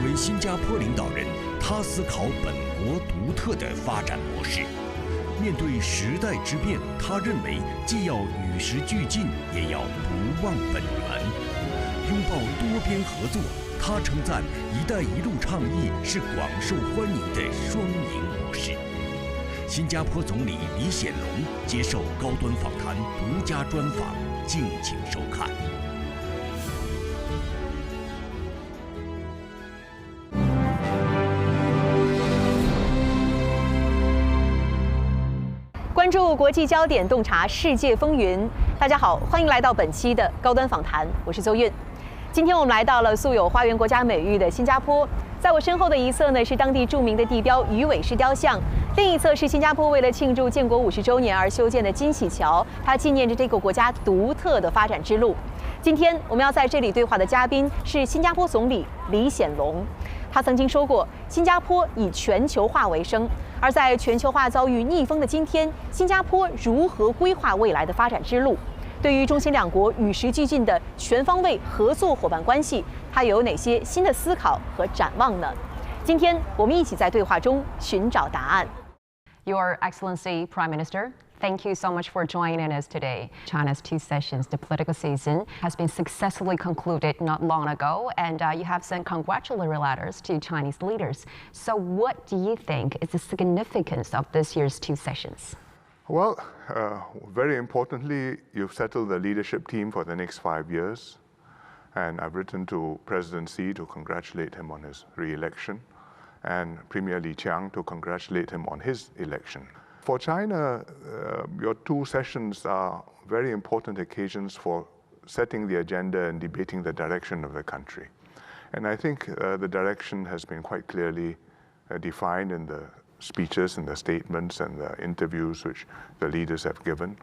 为新加坡领导人，他思考本国独特的发展模式。面对时代之变，他认为既要与时俱进，也要不忘本源。拥抱多边合作，他称赞“一带一路”倡议是广受欢迎的双赢模式。新加坡总理李显龙接受高端访谈独家专访，敬请收看。关注国际焦点，洞察世界风云。大家好，欢迎来到本期的高端访谈，我是邹韵。今天我们来到了素有花园国家美誉的新加坡，在我身后的一侧呢是当地著名的地标鱼尾狮雕像，另一侧是新加坡为了庆祝建国50周年而修建的金喜桥，它纪念着这个国家独特的发展之路。今天我们要在这里对话的嘉宾是新加坡总理李显龙。他曾经说过，新加坡以全球化为生，而在全球化遭遇逆风的今天，新加坡如何规划未来的发展之路？对于中新两国与时俱进的全方位合作伙伴关系，它有哪些新的思考和展望呢？今天我们一起在对话中寻找答案。Your Excellency Prime Minister, thank you so much for joining us today. China's two sessions, the political season, has been successfully concluded not long ago, and you have sent congratulatory letters to Chinese leaders. So what do you think is the significance of this year's two sessions? Well, very importantly, you've settled the leadership team for the next 5 years, and I've written to President Xi to congratulate him on his re-election, and Premier Li Qiang to congratulate him on his election. For China, your two sessions are very important occasions for setting the agenda and debating the direction of the country. And I think the direction has been quite clearly defined in the speeches and the statements and the interviews which the leaders have given.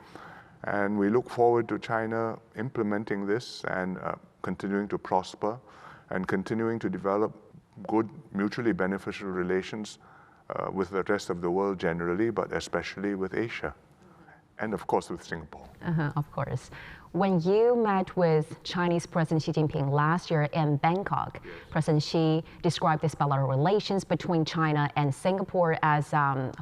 And we look forward to China implementing this and continuing to prosper and continuing to develop good, mutually beneficial relations with the rest of the world generally, but especially with Asia, and of course with Singapore. Of course. When you met with Chinese President Xi Jinping last year in Bangkok, President Xi described this bilateral relations between China and Singapore as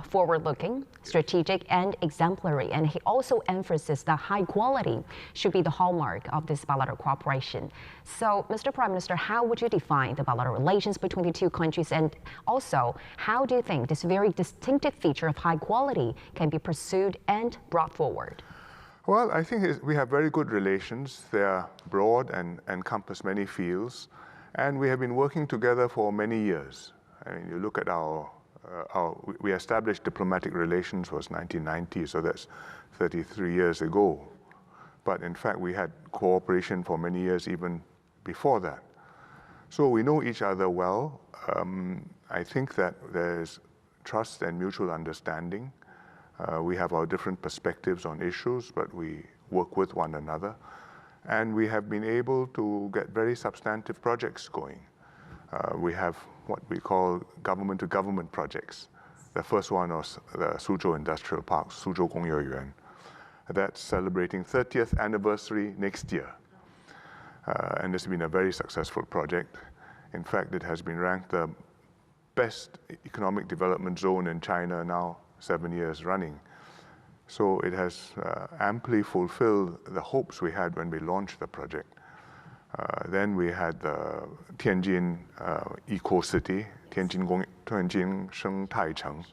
forward-looking, strategic, and exemplary. And he also emphasized that high quality should be the hallmark of this bilateral cooperation. So, Mr. Prime Minister, how would you define the bilateral relations between the two countries? And also, how do you think this very distinctive feature of high quality can be pursued and brought forward? Well, I think we have very good relations. They are broad and encompass many fields, and we have been working together for many years. I mean, you look at we established diplomatic relations was 1990, so that's 33 years ago. But in fact, we had cooperation for many years even before that. So we know each other well. I think that there's trust and mutual understanding. We have our different perspectives on issues, but we work with one another. And we have been able to get very substantive projects going. We have what we call government-to-government projects. The first one was the Suzhou Industrial Park, Suzhou Gongyuan. That's celebrating 30th anniversary next year. And it's been a very successful project. In fact, it has been ranked the best economic development zone in China now 7 years running. So it has amply fulfilled the hopes we had when we launched the project. Then we had the Tianjin Eco-City, Tianjin Sheng Tai Cheng,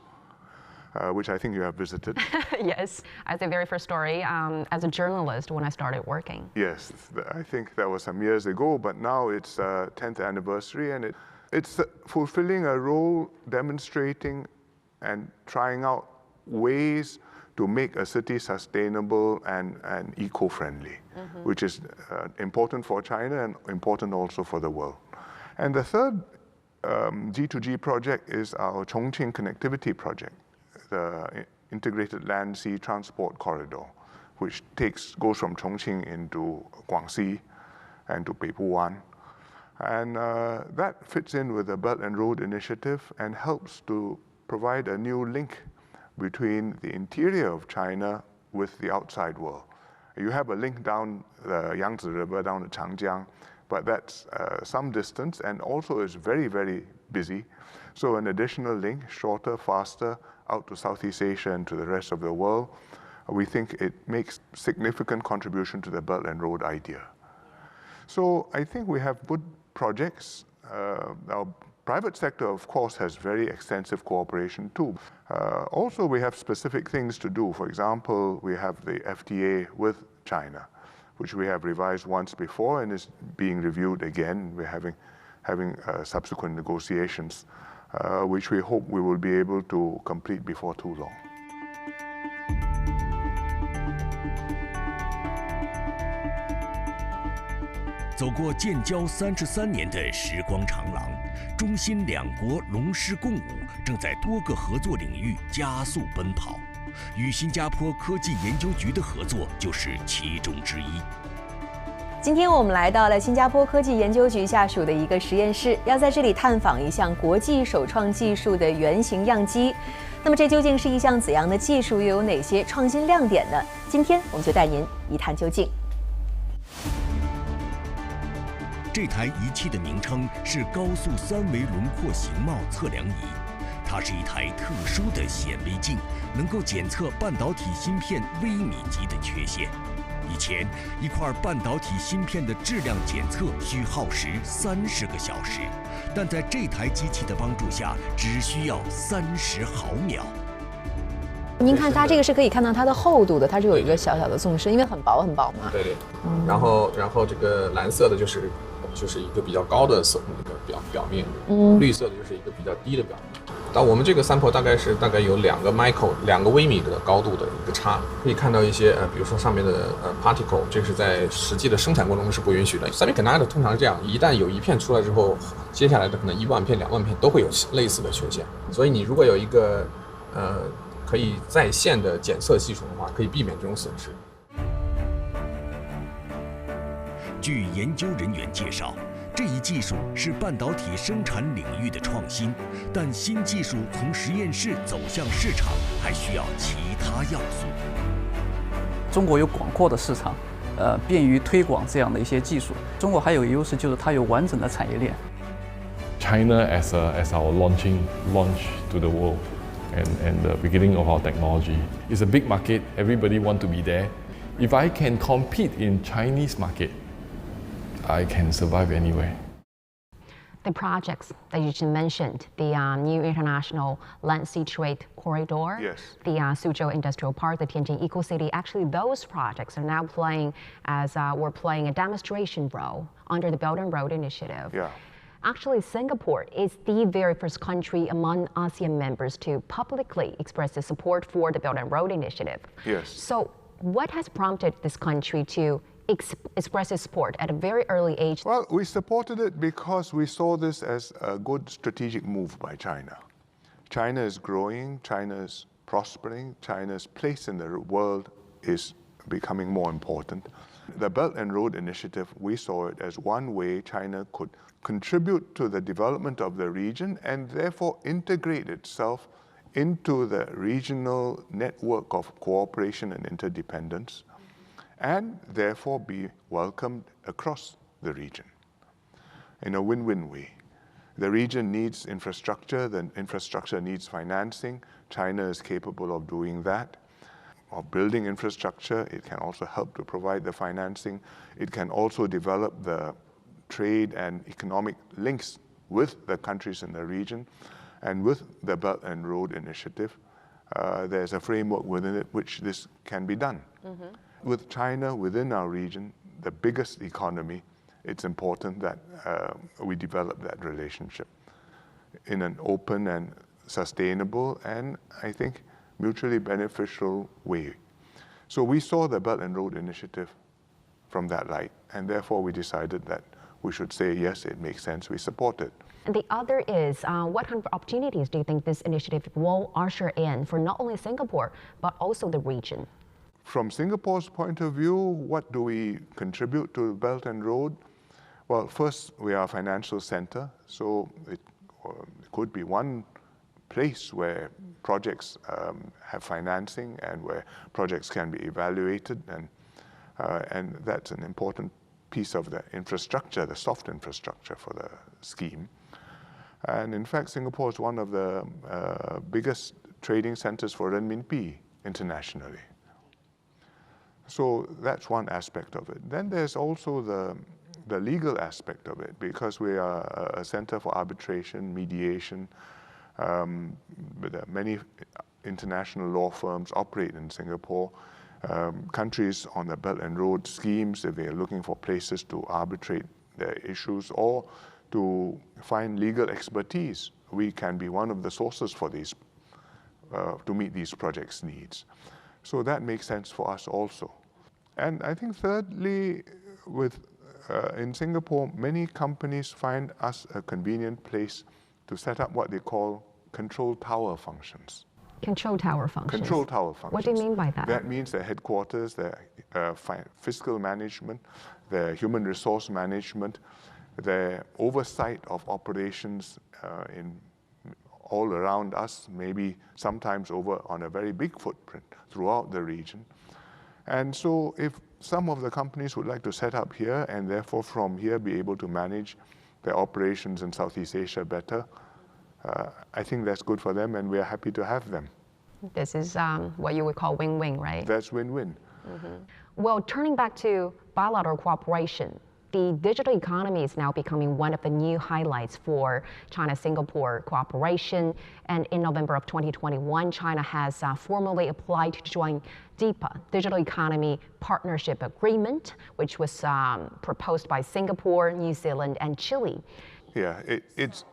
which I think you have visited. Yes, as the very first story, as a journalist when I started working. Yes, I think that was some years ago, but now it's 10th anniversary, and it's fulfilling a role demonstrating and trying out ways to make a city sustainable and eco-friendly, which is important for China and important also for the world. And the third G2G project is our Chongqing Connectivity Project, the Integrated Land Sea Transport Corridor, which goes from Chongqing into Guangxi and to Peipuan. And that fits in with the Belt and Road Initiative and helps to provide a new link between the interior of China with the outside world. You have a link down the Yangtze River, down the Changjiang, but that's some distance and also is very, very busy. So an additional link, shorter, faster, out to Southeast Asia and to the rest of the world, we think it makes significant contribution to the Belt and Road idea. So I think we have good projects. Our private sector, of course, has very extensive cooperation too. Also, we have specific things to do. For example, we have the FTA with China, which we have revised once before and is being reviewed again. We're having subsequent negotiations, which we hope we will be able to complete before too long. 走过建交33年的时光长廊，中新两国龙狮共舞，正在多个合作领域加速奔跑。与新加坡科技研究局的合作就是其中之一。今天我们来到了新加坡科技研究局下属的一个实验室，要在这里探访一项国际首创技术的原型样机。那么这究竟是一项怎样的技术，又有哪些创新亮点呢？今天我们就带您一探究竟。这台仪器的名称是高速3维轮廓形貌测量仪，它是一台特殊的显微镜，能够检测半导体芯片微米级的缺陷。以前，一块半导体芯片的质量检测需耗时30个小时，但在这台机器的帮助下，只需要30毫秒。您看它这个是可以看到它的厚度的，它是有一个小小的纵深，因为很薄很薄嘛。对对。然后这个蓝色的就是一个比较高的那个表面，绿色的就是一个比较低的表面。但我们这个 sample 大概有2个微米的高度的一个差，可以看到一些比如说上面的particle， 这是在实际的生产过程中是不允许的。Semiconductor 通常是这样，一旦有一片出来之后，接下来的可能1万片、2万片都会有类似的缺陷。所以你如果有一个可以在线的检测系统的话，可以避免这种损失。据研究人员介绍，这一技术是半导体生产领域的创新，但新技术从实验室走向市场，还需要其他要素。中国有广阔的市场，便于推广这样的一些技术。中国还有一个优势，就是它有完整的产业链。China as our launch to the world and the beginning of our technology. It's a big market. Everybody want to be there. If I can compete in Chinese market, I can survive anywhere. The projects that you just mentioned, the new international land sea trade corridor, Yes. the Suzhou Industrial Park, the Tianjin Eco City, actually those projects are now playing a demonstration role under the Belt and Road Initiative. Yeah. Actually, Singapore is the very first country among ASEAN members to publicly express the support for the Belt and Road Initiative. Yes. So what has prompted this country to express its support at a very early age? Well, we supported it because we saw this as a good strategic move by China. China is growing, China is prospering, China's place in the world is becoming more important. The Belt and Road Initiative, we saw it as one way China could contribute to the development of the region and therefore integrate itself into the regional network of cooperation and interdependence, and therefore be welcomed across the region in a win-win way. The region needs infrastructure, the infrastructure needs financing. China is capable of doing that, of building infrastructure. It can also help to provide the financing. It can also develop the trade and economic links with the countries in the region. And with the Belt and Road Initiative, there's a framework within it which this can be done. Mm-hmm. With China within our region, the biggest economy, it's important that we develop that relationship in an open and sustainable and, I think, mutually beneficial way. So we saw the Belt and Road Initiative from that light, and therefore we decided that we should say, yes, it makes sense, we support it. And the other is, what kind of opportunities do you think this initiative will usher in for not only Singapore, but also the region? From Singapore's point of view, what do we contribute to Belt and Road? Well, first, we are a financial center, so it could be one place where projects have financing and where projects can be evaluated, and that's an important piece of the infrastructure, the soft infrastructure for the scheme. And in fact, Singapore is one of the biggest trading centers for renminbi internationally. So that's one aspect of it. Then there's also the legal aspect of it, because we are a center for arbitration, mediation. Many international law firms operate in Singapore. Countries on the Belt and Road schemes, if they are looking for places to arbitrate their issues or to find legal expertise, we can be one of the sources for these, to meet these projects' needs. So that makes sense for us also. And I think thirdly, in Singapore, many companies find us a convenient place to set up what they call control tower functions. Control tower functions. Control tower functions. What do you mean by that? That means their headquarters, their fiscal management, their human resource management, their oversight of operations in all around us, maybe sometimes over on a very big footprint throughout the region. And so if some of the companies would like to set up here and therefore from here be able to manage their operations in Southeast Asia better, I think that's good for them, and we're happy to have them. This is what you would call win-win, right? That's win-win. Mm-hmm. Well, turning back to bilateral cooperation, the digital economy is now becoming one of the new highlights for China-Singapore cooperation. And in November of 2021, China has formally applied to join DEPA, Digital Economy Partnership Agreement, which was proposed by Singapore, New Zealand, and Chile. Yeah,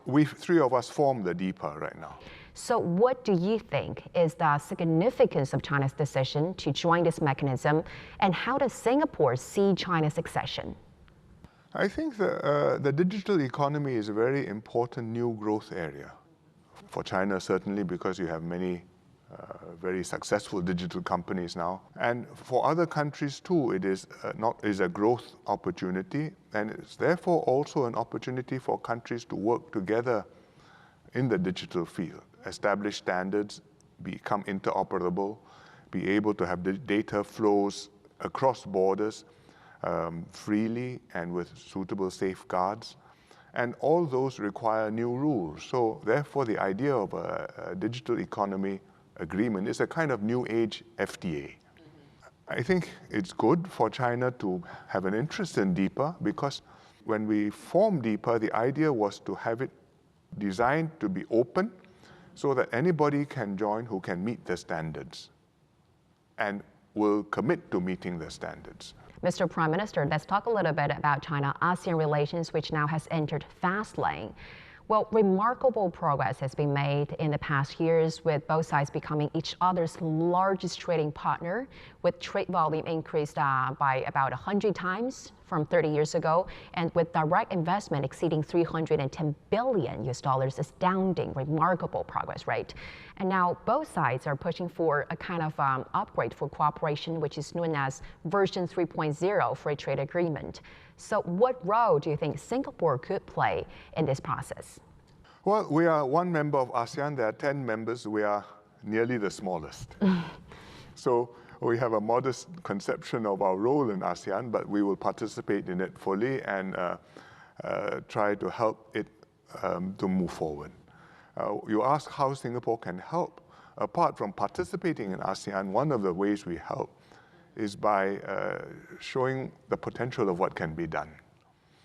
we three of us form the DEPA right now. So what do you think is the significance of China's decision to join this mechanism, and how does Singapore see China's accession? I think the digital economy is a very important new growth area. For China, certainly, because you have many very successful digital companies now. And for other countries too, it is a growth opportunity, and it's therefore also an opportunity for countries to work together in the digital field, establish standards, become interoperable, be able to have the data flows across borders freely and with suitable safeguards. And all those require new rules. So therefore, the idea of a digital economy agreement is a kind of new age FTA. I think it's good for China to have an interest in DEPA, because when we formed DEPA, the idea was to have it designed to be open so that anybody can join who can meet the standards and will commit to meeting the standards. Mr. Prime Minister, let's talk a little bit about China-ASEAN relations, which now has entered fast lane. Well, remarkable progress has been made in the past years, with both sides becoming each other's largest trading partner, with trade volume increased by about 100 times from 30 years ago, and with direct investment exceeding $310 billion, astounding, remarkable progress rate. And now both sides are pushing for a kind of upgrade for cooperation, which is known as version 3.0 free trade agreement. So what role do you think Singapore could play in this process? Well, we are one member of ASEAN. There are 10 members. We are nearly the smallest. So we have a modest conception of our role in ASEAN, but we will participate in it fully and try to help it to move forward. You ask how Singapore can help. Apart from participating in ASEAN, one of the ways we help is by showing the potential of what can be done.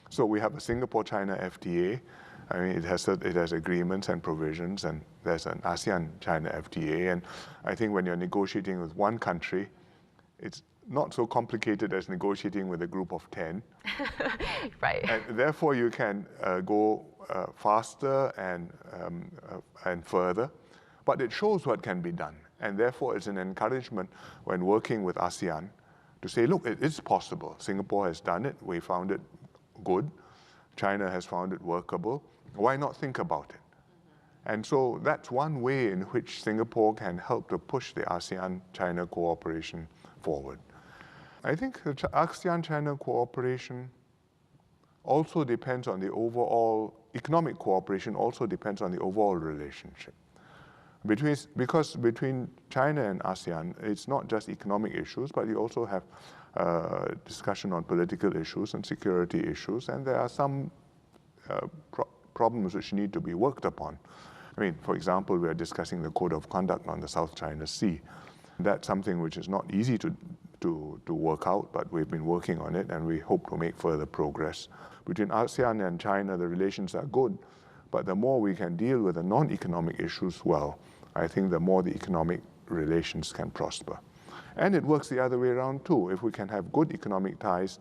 So we have a Singapore-China FTA. I mean, it has agreements and provisions, and there's an ASEAN-China FTA. And I think when you're negotiating with one country, it's not so complicated as negotiating with a group of 10. Right. And therefore, you can go faster and further. But it shows what can be done. And therefore, it's an encouragement when working with ASEAN to say, look, it is possible. Singapore has done it. We found it good. China has found it workable. Why not think about it? And so that's one way in which Singapore can help to push the ASEAN-China cooperation forward. I think the ASEAN-China cooperation also depends on the overall, economic cooperation also depends on the overall relationship. Because between China and ASEAN, it's not just economic issues, but you also have discussion on political issues and security issues, and there are some problems which need to be worked upon. I mean, for example, we are discussing the code of conduct on the South China Sea. That's something which is not easy to work out, but we've been working on it, and we hope to make further progress. Between ASEAN and China, the relations are good, but the more we can deal with the non-economic issues well, I think the more the economic relations can prosper. And it works the other way around too. If we can have good economic ties,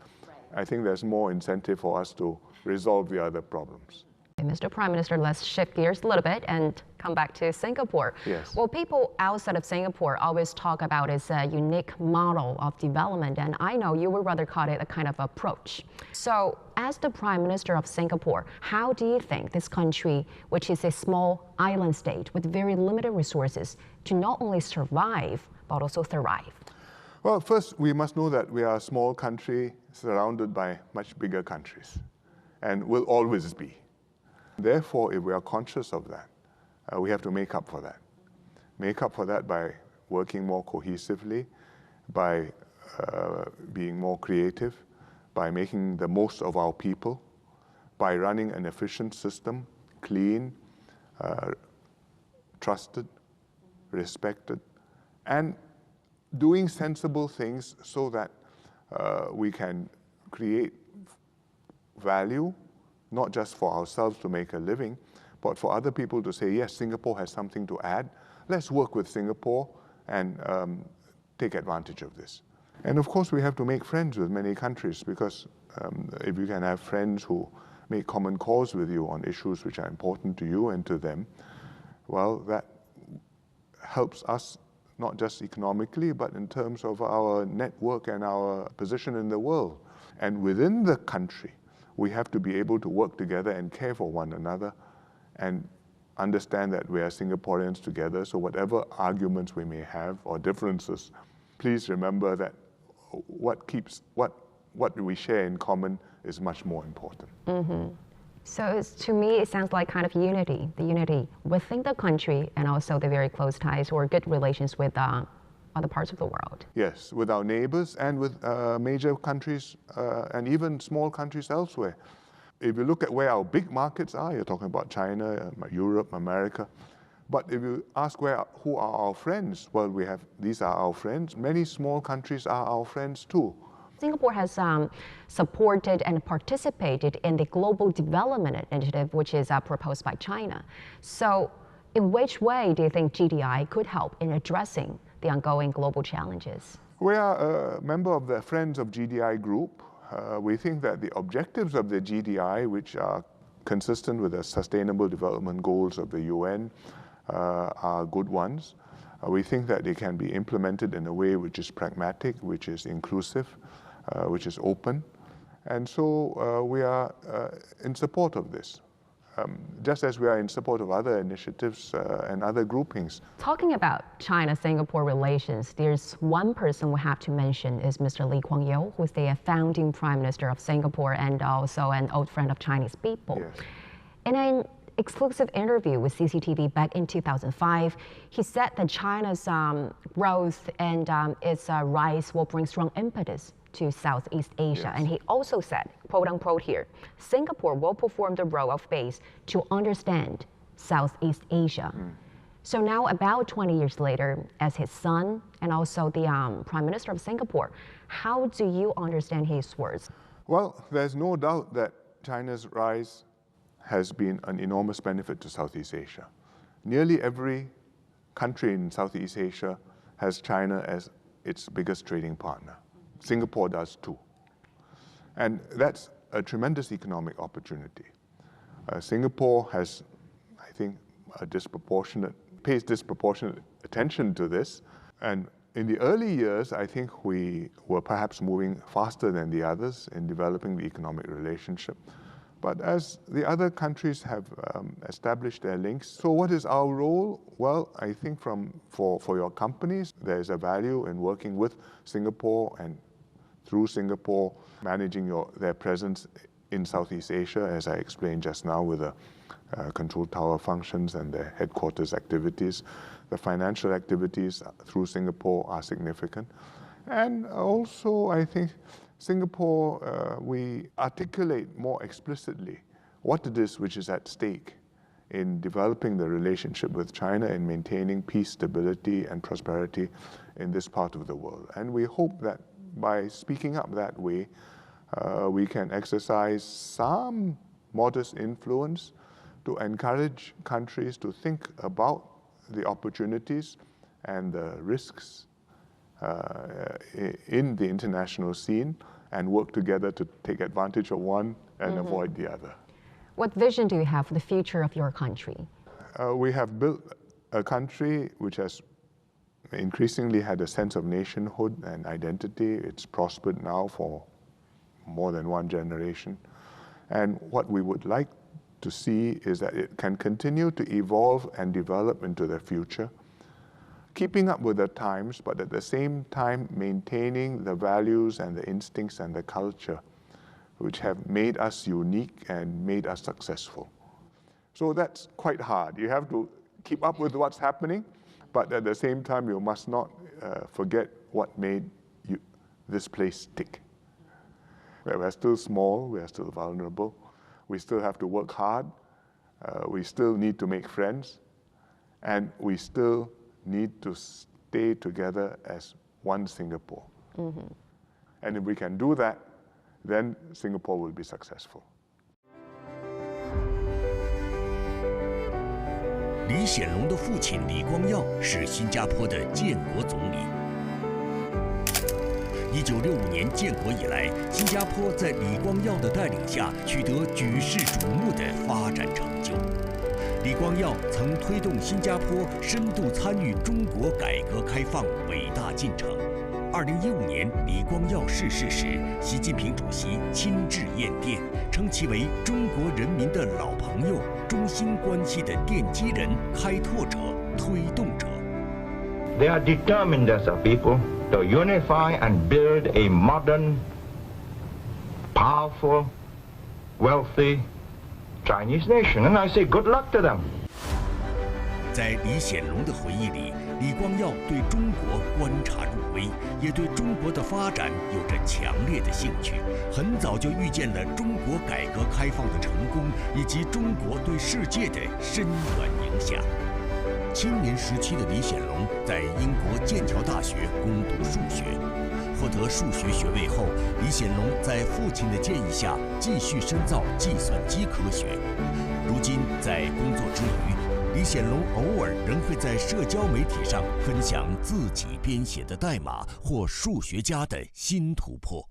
I think there's more incentive for us to resolve the other problems. Mr. Prime Minister, let's shift gears a little bit and come back to Singapore. Yes. Well, people outside of Singapore always talk about its unique model of development, and I know you would rather call it a kind of approach. So, as the Prime Minister of Singapore, how do you think this country, which is a small island state with very limited resources, to not only survive, but also thrive? Well, first, we must know that we are a small country surrounded by much bigger countries, and will always be. Therefore, if we are conscious of that, we have to make up for that. Make up for that by working more cohesively, by being more creative, by making the most of our people, by running an efficient system, clean, trusted, respected, and doing sensible things so that we can create value, not just for ourselves to make a living, but for other people to say, yes, Singapore has something to add. Let's work with Singapore and take advantage of this. And of course, we have to make friends with many countries, because if you can have friends who make common cause with you on issues which are important to you and to them, well, that helps us not just economically, but in terms of our network and our position in the world. And within the country, we have to be able to work together and care for one another and understand that we are Singaporeans together. So whatever arguments we may have or differences, please remember that what we share in common is much more important. Mm-hmm. So to me, it sounds like kind of unity, the unity within the country and also the very close ties or good relations with other parts of the world. Yes, with our neighbors and with major countries and even small countries elsewhere. If you look at where our big markets are, you're talking about China, Europe, America. But if you ask who are our friends, well, these are our friends. Many small countries are our friends too. Singapore has supported and participated in the Global Development Initiative, which is proposed by China. So in which way do you think GDI could help in addressing the ongoing global challenges? We are a member of the Friends of GDI group. We think that the objectives of the GDI, which are consistent with the Sustainable Development Goals of the UN, are good ones. We think that they can be implemented in a way which is pragmatic, which is inclusive, which is open. And so we are in support of this. Just as we are in support of other initiatives and other groupings. Talking about China-Singapore relations, there's one person we have to mention is Mr. Lee Kuan Yew, who is the founding Prime Minister of Singapore and also an old friend of Chinese people. Yes. In an exclusive interview with CCTV back in 2005, he said that China's growth and its rise will bring strong impetus to Southeast Asia. Yes. And he also said, quote unquote here, Singapore will perform the role of base to understand Southeast Asia. So now about 20 years later, as his son and also the Prime Minister of Singapore, how do you understand his words? Well, there's no doubt that China's rise has been an enormous benefit to Southeast Asia. Nearly every country in Southeast Asia has China as its biggest trading partner. Singapore does too. And that's a tremendous economic opportunity. Singapore has, I think, pays disproportionate attention to this. And in the early years, I think we were perhaps moving faster than the others in developing the economic relationship. But as the other countries have established their links, so what is our role? Well, I think for your companies, there is a value in working with Singapore and through Singapore, managing their presence in Southeast Asia, as I explained just now, with the control tower functions and the headquarters activities. The financial activities through Singapore are significant. And also, I think Singapore, we articulate more explicitly what it is which is at stake in developing the relationship with China and maintaining peace, stability, and prosperity in this part of the world. And we hope that by speaking up that way, we can exercise some modest influence to encourage countries to think about the opportunities and the risks in the international scene and work together to take advantage of one and avoid the other. What vision do you have for the future of your country? We have built a country which has increasingly had a sense of nationhood and identity. It's prospered now for more than one generation. And what we would like to see is that it can continue to evolve and develop into the future, keeping up with the times, but at the same time maintaining the values and the instincts and the culture which have made us unique and made us successful. So that's quite hard. You have to keep up with what's happening, but at the same time you must not forget what made this place tick. We're still small, we're still vulnerable, we still have to work hard, we still need to make friends, and we still need to stay together as one Singapore. And if we can do that, then Singapore will be successful. 李显龙的父亲李光耀是新加坡的建国总理。1965年建国以来，新加坡在李光耀的带领下取得举世瞩目的发展成就。李光耀曾推动新加坡深度参与中国改革开放伟大进程。2015年，李光耀逝世时，习近平主席亲至唁电，称其为中国人民的老朋友，中新关系的奠基人、开拓者、推动者。They are determined as a people to unify and build a modern, powerful, wealthy Chinese nation. And I say good luck to them. 在李显龙的回忆里，李光耀对中国观察入微，也对中国的发展有着强烈的兴趣。很早就预见了中国改革开放的成功，以及中国对世界的深远影响。青年时期的李显龙在英国剑桥大学攻读数学，获得数学学位后，李显龙在父亲的建议下继续深造计算机科学。如今在工作之余，李显龙偶尔仍会在社交媒体上分享自己编写的代码或数学家的新突破。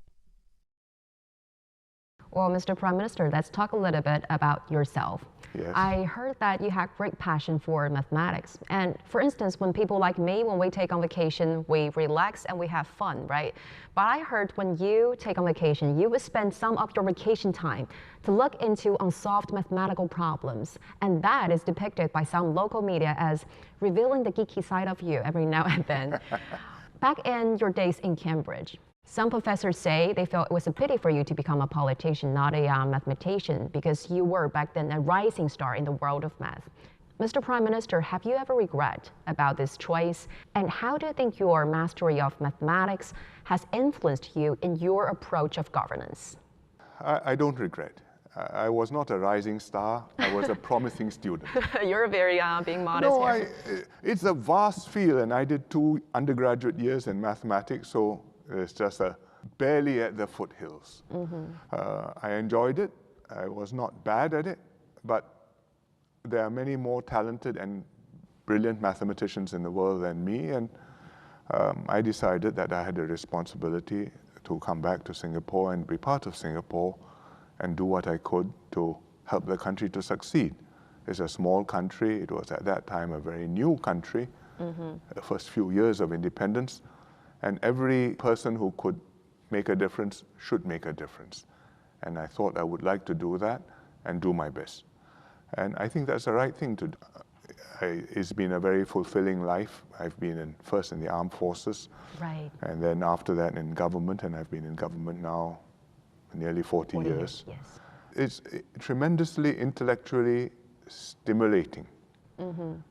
Well, Mr. Prime Minister, let's talk a little bit about yourself. Yes. I heard that you have great passion for mathematics. And for instance, when people like me, when we take on vacation, we relax and we have fun, right? But I heard when you take on vacation, you would spend some of your vacation time to look into unsolved mathematical problems. And that is depicted by some local media as revealing the geeky side of you every now and then. Back in your days in Cambridge, some professors say they felt it was a pity for you to become a politician, not a mathematician, because you were back then a rising star in the world of math. Mr. Prime Minister, have you ever regret about this choice? And how do you think your mastery of mathematics has influenced you in your approach of governance? I don't regret. I was not a rising star. I was a promising student. You're very being modest No, here. It's a vast field, and I did 2 undergraduate years in mathematics, so it's just barely at the foothills. I enjoyed it. I was not bad at it, but there are many more talented and brilliant mathematicians in the world than me, and I decided that I had a responsibility to come back to Singapore and be part of Singapore and do what I could to help the country to succeed. It's a small country. It was at that time a very new country, the first few years of independence. And every person who could make a difference should make a difference. And I thought I would like to do that and do my best. And I think that's the right thing to do. It's been a very fulfilling life. I've been first in the armed forces. Right. And then after that in government, and I've been in government now nearly 40 years. Yes. it's tremendously intellectually stimulating.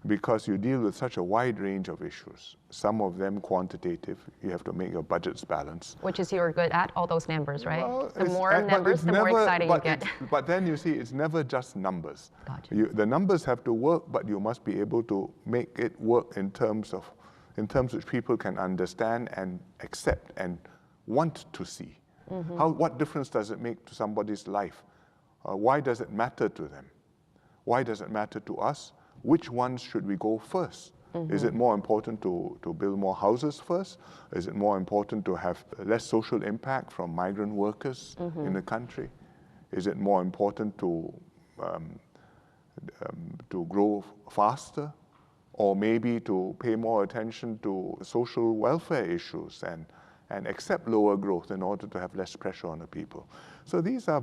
Because you deal with such a wide range of issues, some of them quantitative. You have to make your budgets balance. Which is you're good at, all those numbers, right? Well, the more numbers, the more excited you get. But then you see, it's never just numbers. Gotcha. The numbers have to work, but you must be able to make it work in terms which people can understand and accept and want to see. What difference does it make to somebody's life? Why does it matter to them? Why does it matter to us? Which ones should we go first? Is it more important to build more houses first? Is it more important to have less social impact from migrant workers in the country? Is it more important to grow faster? Or maybe to pay more attention to social welfare issues and accept lower growth in order to have less pressure on the people? So these are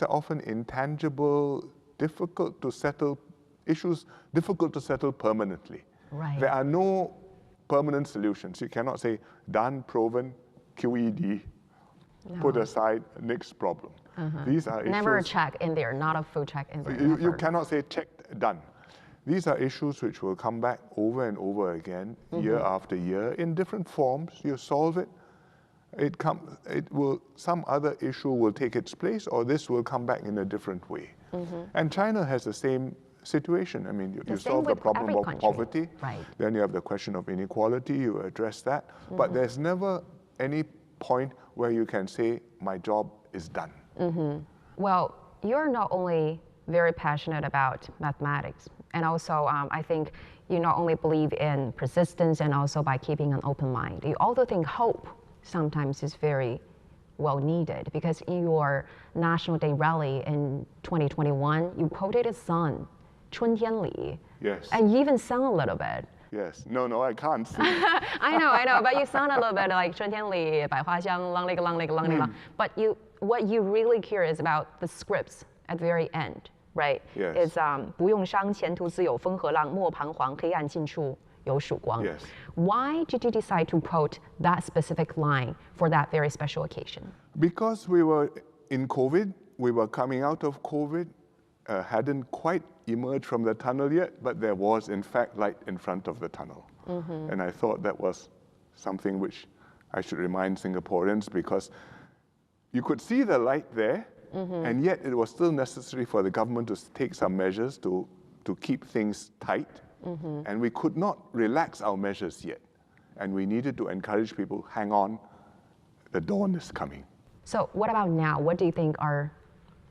often intangible, difficult to settle issues, difficult to settle permanently. Right. There are no permanent solutions. You cannot say, done, proven, QED, put aside, next problem. These are Never issues. a check in there, not a full check in there. You cannot say checked, done. These are issues which will come back over and over again, year after year, in different forms. You solve it, some other issue will take its place, or this will come back in a different way. And China has the same situation. I mean, you solve the problem of poverty, then you have the question of inequality, you address that, but there's never any point where you can say, my job is done. Well, you're not only very passionate about mathematics, and also I think you not only believe in persistence and also by keeping an open mind. You also think hope sometimes is very well needed, because in your National Day rally in 2021, you quoted a song, 春天里. Yes. And you even sang a little bit. Yes. No, I can't sing. I know, but you sound a little bit like 春天里百花香 lang li lang li lang li lang. But what you really care is about the scripts at the very end, right? Yes. It's 不用伤，前途自有风和浪，莫彷徨，黑暗尽处有曙光. Yes. Why did you decide to quote that specific line for that very special occasion? Because we were in COVID, we were coming out of COVID, hadn't quite emerged from the tunnel yet, but there was in fact light in front of the tunnel. And I thought that was something which I should remind Singaporeans, because you could see the light there, and yet it was still necessary for the government to take some measures to keep things tight. And we could not relax our measures yet. And we needed to encourage people, hang on, the dawn is coming. So what about now? What do you think are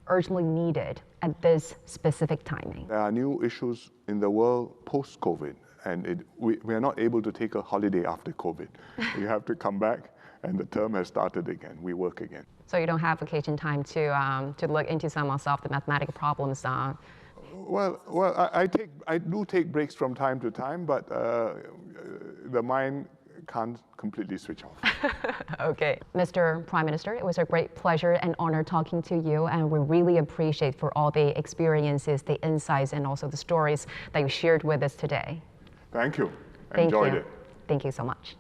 urgently needed at this specific timing? There are new issues in the world post-COVID, and we are not able to take a holiday after COVID. We have to come back, and the term has started again. We work again. So you don't have vacation time to look into some of the mathematical problems? Well, I do take breaks from time to time, but the mind can't completely switch off. Okay. Mr. Prime Minister, it was a great pleasure and honor talking to you, and we really appreciate for all the experiences, the insights, and also the stories that you shared with us today. Thank you. Thank Enjoyed you. it. Thank you so much.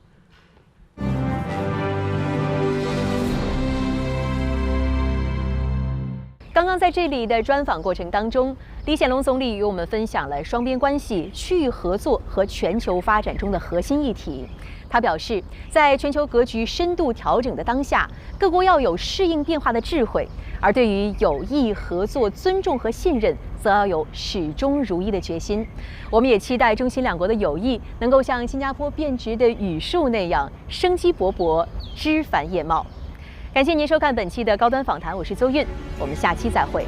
刚刚在这里的专访过程当中，李显龙总理与我们分享了双边关系、区域合作和全球发展中的核心议题。他表示，在全球格局深度调整的当下，各国要有适应变化的智慧；而对于友谊、合作、尊重和信任，则要有始终如一的决心。我们也期待中新两国的友谊能够像新加坡变植的榆树那样生机勃勃、枝繁叶茂。感谢您收看本期的高端访谈，我是邹韵，我们下期再会。